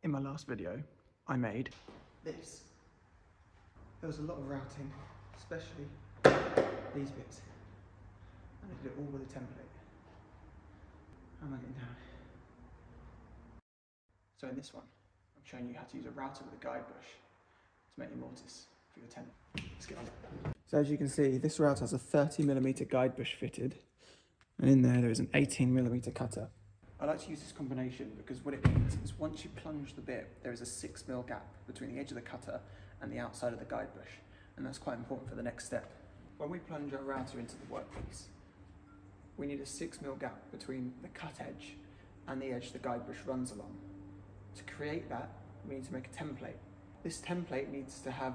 In my last video, I made this. There was a lot of routing, especially these bits. And I did it all with a template. How am I getting down? So in this one, I'm showing you how to use a router with a guide bush to make your mortise for your tenon. Let's get on it. So as you can see, this router has a 30mm guide bush fitted, and in there is an 18mm cutter. I like to use this combination because what it means is once you plunge the bit, there is a 6mm gap between the edge of the cutter and the outside of the guide bush, and that's quite important for the next step. When we plunge our router into the workpiece, we need a 6mm gap between the cut edge and the edge the guide bush runs along. To create that, we need to make a template. This template needs to have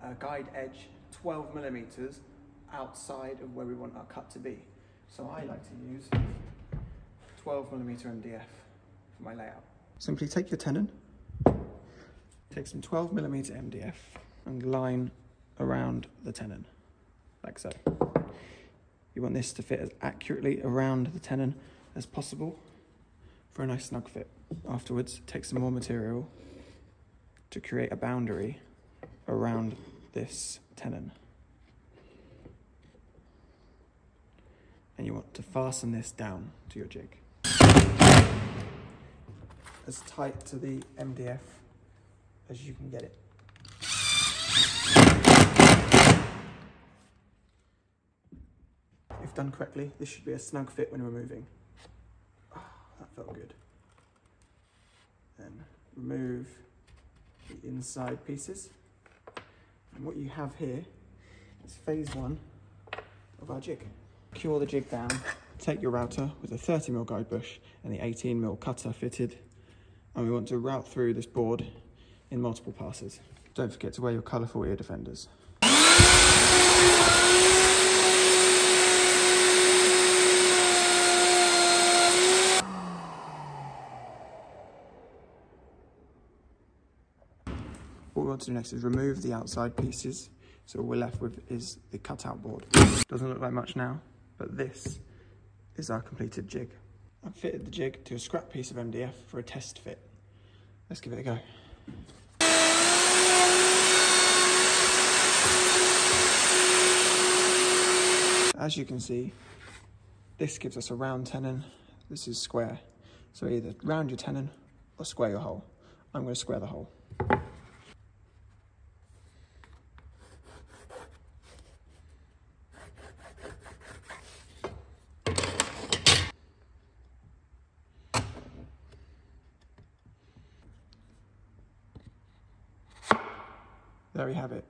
a guide edge 12mm outside of where we want our cut to be. So I like to use 12mm MDF for my layout. Simply take your tenon, take some 12mm MDF and line around the tenon, like so. You want this to fit as accurately around the tenon as possible for a nice snug fit. Afterwards, take some more material to create a boundary around this tenon. And you want to fasten this down to your jig. As tight to the MDF as you can get it. If done correctly, this should be a snug fit when removing. Oh, that felt good. Then remove the inside pieces. And what you have here is phase 1 of our jig. Cure the jig down. Take your router with a 30mm guide bush and the 18mm cutter fitted, and we want to route through this board in multiple passes. Don't forget to wear your colourful ear defenders. What we want to do next is remove the outside pieces, so all we're left with is the cutout board. Doesn't look like much now, but this is our completed jig. I've fitted the jig to a scrap piece of MDF for a test fit. Let's give it a go. As you can see, this gives us a round tenon. This is square. So either round your tenon or square your hole. I'm going to square the hole. There we have it.